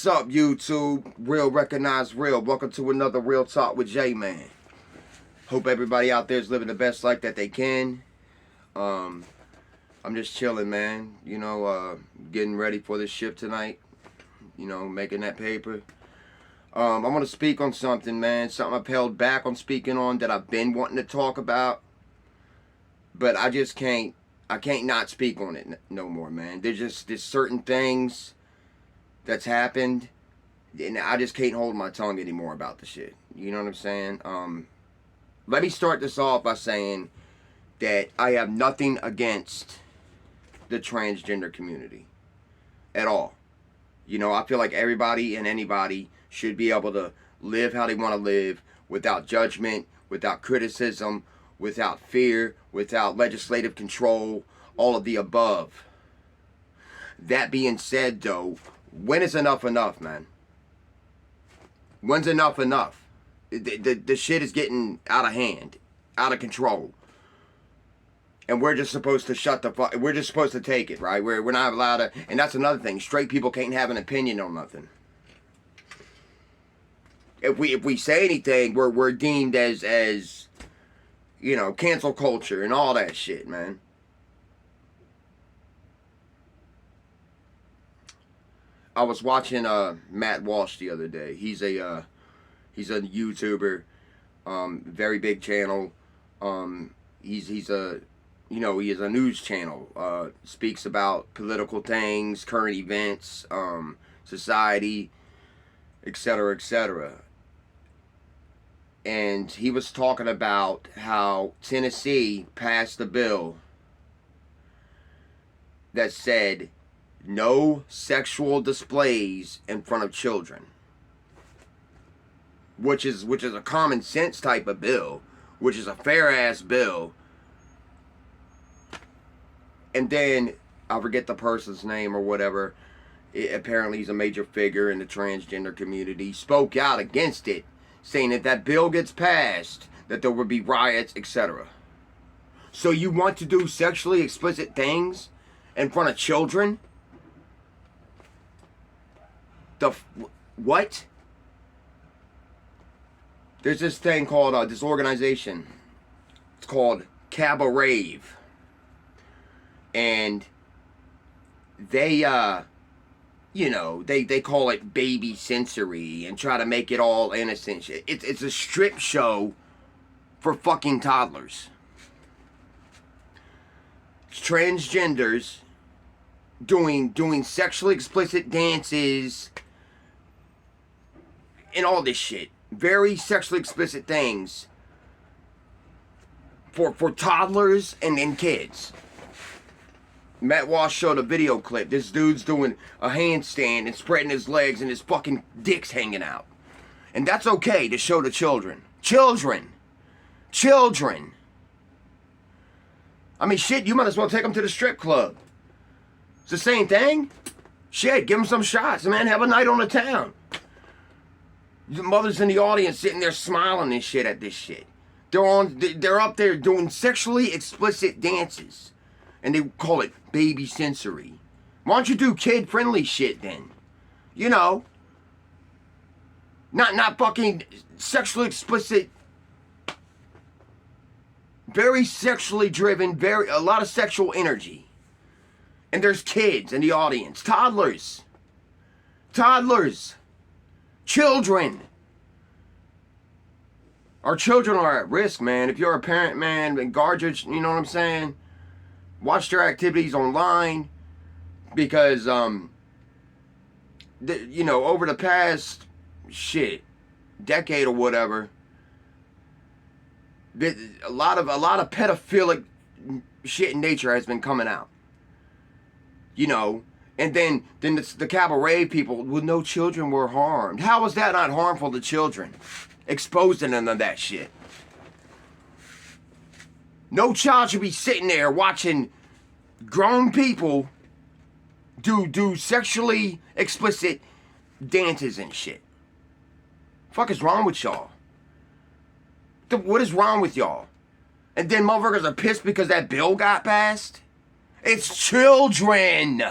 What's up, YouTube? Real recognize real. Welcome to another Real Talk with J-Man. Hope everybody out there is living the best life that they can. I'm just chilling, man. You know, getting ready for this shift tonight. You know, making that paper. I want to speak on something, man. Something I've held back on speaking on that I've been wanting to talk about. But I just can't. I can't not speak on it no more, man. There's certain things that's happened, and I just can't hold my tongue anymore about the shit. You know what I'm saying? Let me start this off by saying that I have nothing against the transgender community at all. You know, I feel like everybody and anybody should be able to live how they want to live without judgment, without criticism, without fear, without legislative control, all of the above. That being said, though, when is enough enough, man? When's enough enough? The shit is getting out of hand, out of control. And we're just supposed to shut the fuck. We're just supposed to take it, right? We're not allowed to. And that's another thing. Straight people can't have an opinion on nothing. If we say anything, we're deemed as you know, cancel culture and all that shit, man. I was watching Matt Walsh the other day. He's a YouTuber, very big channel. He's a, you know, he has a news channel. Speaks about political things, current events, society, etc., etc. And he was talking about how Tennessee passed a bill that said no sexual displays in front of children, which is a common sense type of bill, which is a fair ass bill. And then I forget the person's name or whatever. Apparently he's a major figure in the transgender community. Spoke out against it, saying that that bill gets passed, that there would be riots, etc. So you want to do sexually explicit things in front of children? What? There's this thing called, this organization. It's called Cabaret. And they, you know, they call it baby sensory and try to make it all innocent. It's a strip show for fucking toddlers. It's transgenders doing sexually explicit dances and all this shit. Very sexually explicit things for toddlers and kids. Matt Walsh showed a video clip. This dude's doing a handstand and spreading his legs and his fucking dick's hanging out. And that's okay to show to children. Children! I mean, shit, you might as well take them to the strip club. It's the same thing. Shit, give them some shots, man. Have a night on the town. The mothers in the audience sitting there smiling and shit at this shit. They're up there doing sexually explicit dances. And they call it baby sensory. Why don't you do kid-friendly shit then? You know. Not fucking sexually explicit. Very sexually driven, a lot of sexual energy. And there's kids in the audience. Toddlers. Children. Our children are at risk, man. If you're a parent, man, and guard your, you know what I'm saying? Watch their activities online. Because, you know, over the past, decade or whatever, a lot of pedophilic shit in nature has been coming out. You know, and then the cabaret people, well, no children were harmed. How was that not harmful to children? Exposing them to that shit. No child should be sitting there watching grown people do sexually explicit dances and shit. Fuck is wrong with y'all? What is wrong with y'all? And then motherfuckers are pissed because that bill got passed? It's children!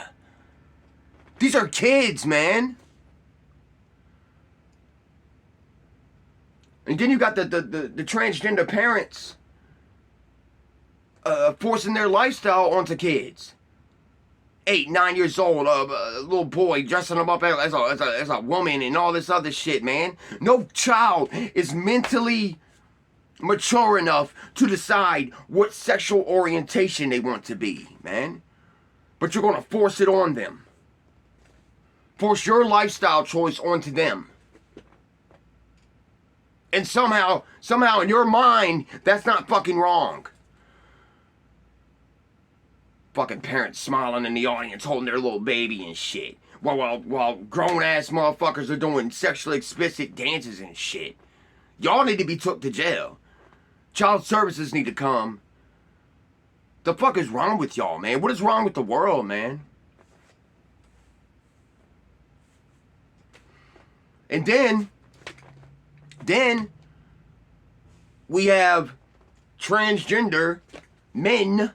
These are kids, man. And then you got the transgender parents forcing their lifestyle onto kids. 8, 9 years old, a little boy dressing them up as a woman and all this other shit, man. No child is mentally mature enough to decide what sexual orientation they want to be, man. But you're going to force it on them. Force your lifestyle choice onto them. And somehow in your mind, that's not fucking wrong. Fucking parents smiling in the audience, holding their little baby and shit. While grown-ass motherfuckers are doing sexually explicit dances and shit. Y'all need to be took to jail. Child services need to come. The fuck is wrong with y'all, man? What is wrong with the world, man? And then we have transgender men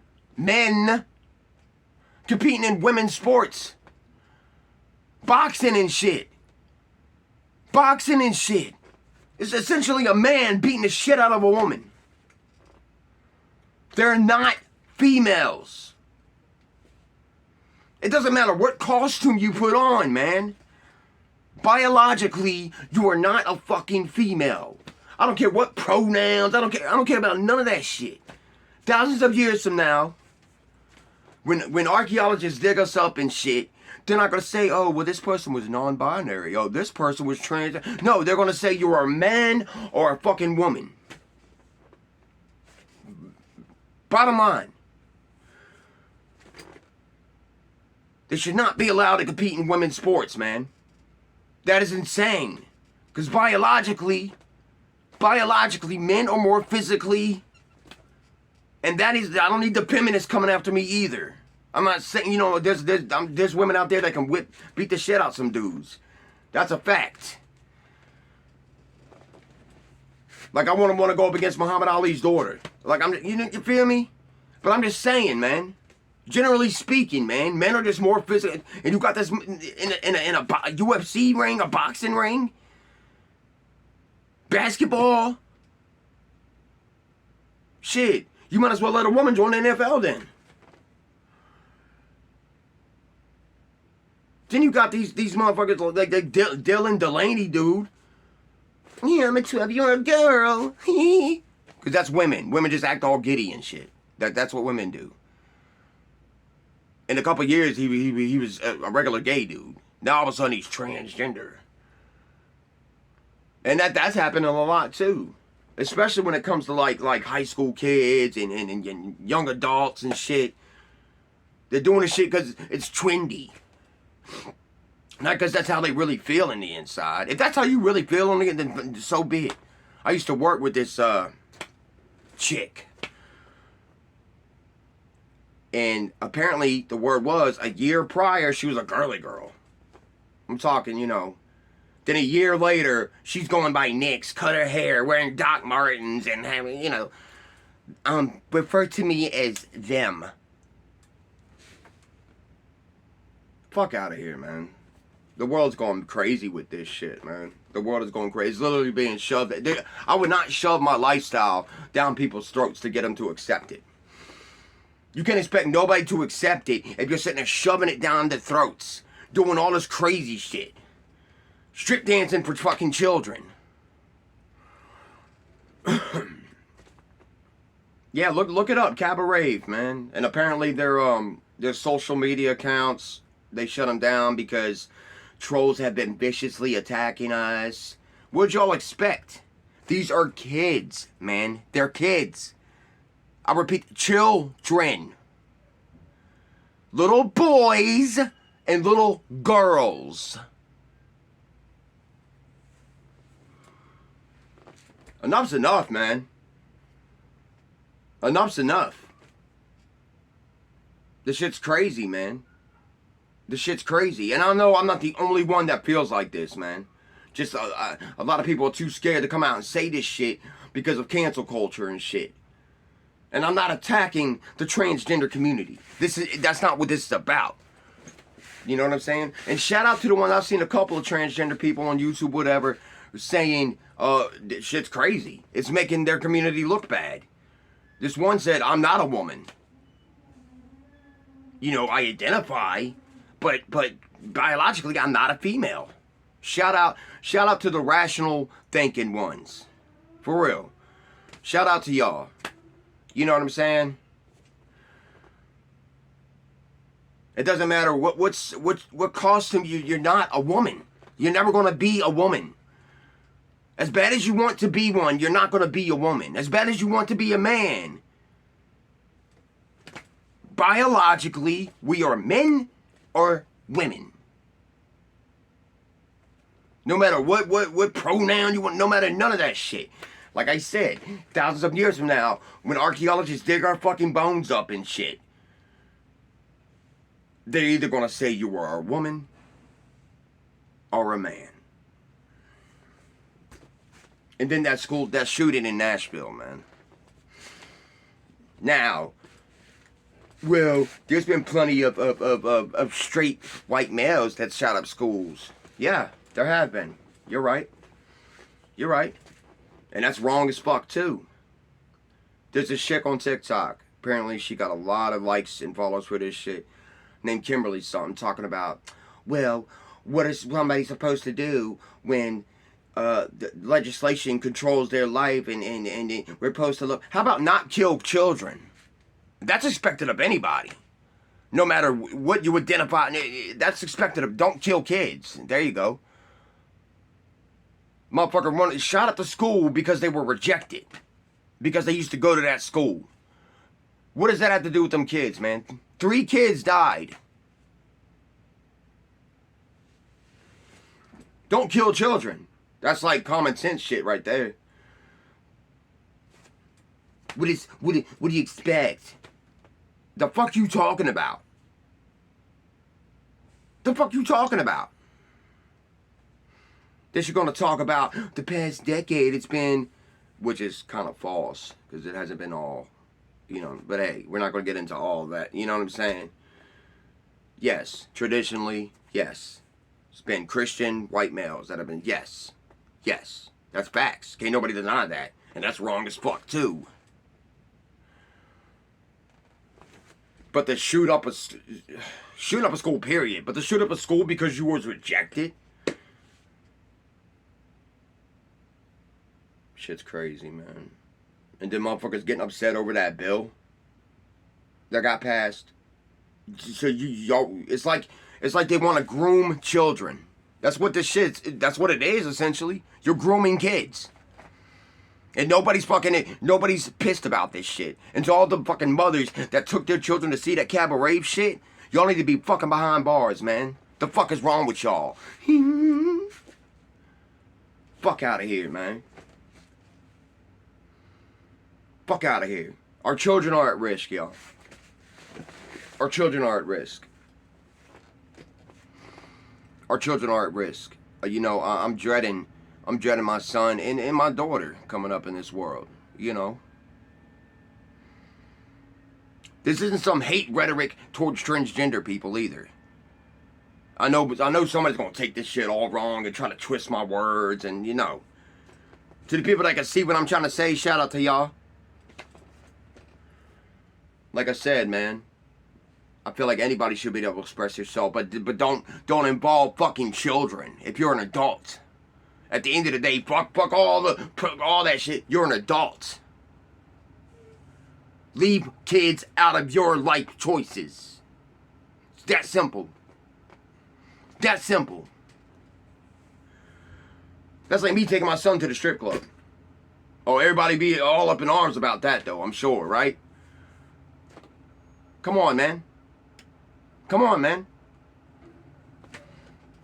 competing in women's sports. Boxing and shit. It's essentially a man beating the shit out of a woman. They're not females. It doesn't matter what costume you put on, man. Biologically, you are not a fucking female. I don't care what pronouns, I don't care about none of that shit. Thousands of years from now, when archaeologists dig us up and shit, they're not going to say, oh, well, this person was non-binary. Oh, this person was trans. No, they're going to say you are a man or a fucking woman. Bottom line. They should not be allowed to compete in women's sports, man. That is insane. Because biologically, men are more physically. And that is, I don't need the feminists coming after me either. I'm not saying, there's women out there that can beat the shit out some dudes. That's a fact. Like, I want to go up against Muhammad Ali's daughter. Like, you feel me? But I'm just saying, man. Generally speaking, man, men are just more physical. And you got this in a UFC ring, a boxing ring, basketball. Shit, you might as well let a woman join the NFL then. Then you got these motherfuckers like Dylan Delaney, dude. Yeah, I'm a 12-year-old girl. Because that's women. Women just act all giddy and shit. That's what women do. In a couple years, he was a regular gay dude. Now all of a sudden he's transgender. And that's happening a lot too. Especially when it comes to like high school kids and young adults and shit. They're doing this shit because it's trendy. Not because that's how they really feel in the inside. If that's how you really feel on the inside, then so be it. I used to work with this chick. And apparently the word was a year prior she was a girly girl. I'm talking, Then a year later, she's going by Nicks, cut her hair, wearing Doc Martens, and having, refer to me as them. Fuck out of here, man. The world's going crazy with this shit, man. The world is going crazy. It's literally being shoved. I would not shove my lifestyle down people's throats to get them to accept it. You can't expect nobody to accept it if you're sitting there shoving it down their throats, doing all this crazy shit. Strip dancing for fucking children. Yeah, look it up, Cabaret, man. And apparently their social media accounts, they shut them down because trolls have been viciously attacking us. What'd y'all expect? These are kids, man. They're kids. I repeat, children. Little boys and little girls. Enough's enough, man. Enough's enough. This shit's crazy, man. This shit's crazy. And I know I'm not the only one that feels like this, man. Just a lot of people are too scared to come out and say this shit because of cancel culture and shit. And I'm not attacking the transgender community. That's not what this is about. You know what I'm saying? And shout out to the ones, I've seen a couple of transgender people on YouTube, whatever, saying, shit's crazy. It's making their community look bad. This one said, I'm not a woman. You know, I identify, but biologically, I'm not a female. Shout out to the rational thinking ones. For real. Shout out to y'all. You know what I'm saying? It doesn't matter what costume you're not a woman. You're never gonna be a woman. As bad as you want to be one, you're not gonna be a woman. As bad as you want to be a man, biologically, we are men or women. No matter what pronoun you want, no matter none of that shit. Like I said, thousands of years from now, when archaeologists dig our fucking bones up and shit, they're either gonna say you were a woman or a man. And then that shooting in Nashville, man. Now, well, there's been plenty of straight white males that shot up schools. Yeah, there have been. You're right. You're right. And that's wrong as fuck, too. There's a chick on TikTok. Apparently, she got a lot of likes and follows for this shit. Named Kimberly something, talking about, well, what is somebody supposed to do when the legislation controls their life and we're supposed to look... How about not kill children? That's expected of anybody. No matter what you identify, that's expected of... Don't kill kids. There you go. Motherfucker shot up the school because they were rejected. Because they used to go to that school. What does that have to do with them kids, man? 3 kids died. Don't kill children. That's like common sense shit right there. What do you expect? The fuck you talking about? The fuck you talking about? That you're gonna talk about the past decade it's been, which is kind of false, because it hasn't been all, you know, but hey, we're not gonna get into all that, you know what I'm saying? Yes, traditionally, yes. It's been Christian white males that have been, yes. Yes, that's facts. Can't nobody deny that. And that's wrong as fuck, too. But to shoot up a school, period. But to shoot up a school because you was rejected? Shit's crazy, man. And then motherfuckers getting upset over that bill that got passed. So y'all, it's like they want to groom children. That's what this that's what it is, essentially. You're grooming kids. And nobody's pissed about this shit. And to all the fucking mothers that took their children to see that cabaret shit, y'all need to be fucking behind bars, man. The fuck is wrong with y'all? Fuck out of here, man. Fuck out of here. Our children are at risk, y'all. Our children are at risk. Our children are at risk. You know, I'm dreading my son and my daughter coming up in this world, you know. This isn't some hate rhetoric towards transgender people either. I know somebody's gonna take this shit all wrong and try to twist my words, and you know. To the people that can see what I'm trying to say, shout out to y'all. Like I said, man, I feel like anybody should be able to express yourself, but don't involve fucking children if you're an adult. At the end of the day, fuck all that shit. You're an adult. Leave kids out of your life choices. It's that simple. That simple. That's like me taking my son to the strip club. Oh, everybody be all up in arms about that, though, I'm sure, right? Come on, man. Come on, man.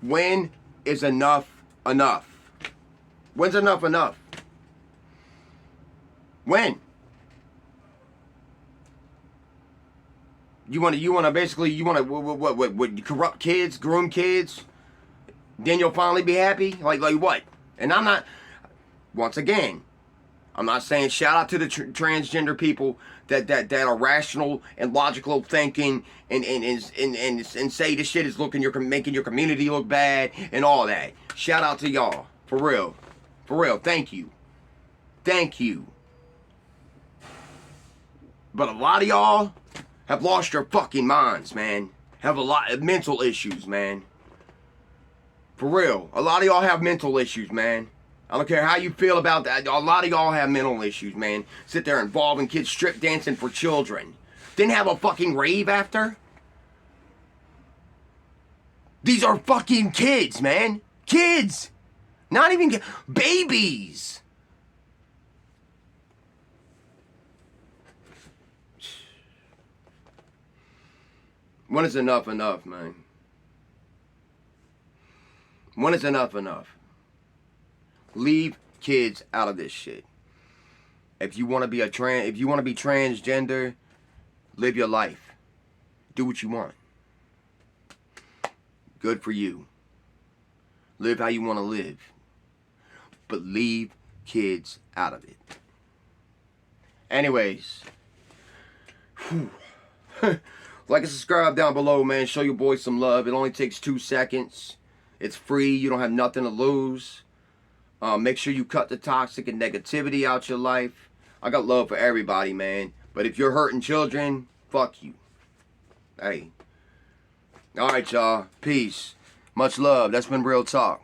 When is enough enough? When's enough enough? When? You want to corrupt kids, groom kids? Then you'll finally be happy? Like what? And I'm not, once again, I'm not saying shout out to the transgender people that are rational and logical thinking and say this shit is making your community look bad and all that. Shout out to y'all, for real. For real, thank you. Thank you. But a lot of y'all have lost your fucking minds, man. Have a lot of mental issues, man. For real. A lot of y'all have mental issues, man. I don't care how you feel about that. A lot of y'all have mental issues, man. Sit there involving kids strip dancing for children. Then have a fucking rave after? These are fucking kids, man. Kids. Not even babies. When is enough, man? When is enough? Leave kids out of this shit. If you want to be transgender, live your life. Do what you want. Good for you. Live how you want to live. But leave kids out of it. Anyways. Like and subscribe down below, man. Show your boys some love. It only takes 2 seconds. It's free. You don't have nothing to lose. Make sure you cut the toxic and negativity out your life. I got love for everybody, man. But if you're hurting children, fuck you. Hey. Alright, y'all. Peace. Much love. That's been Real Talk.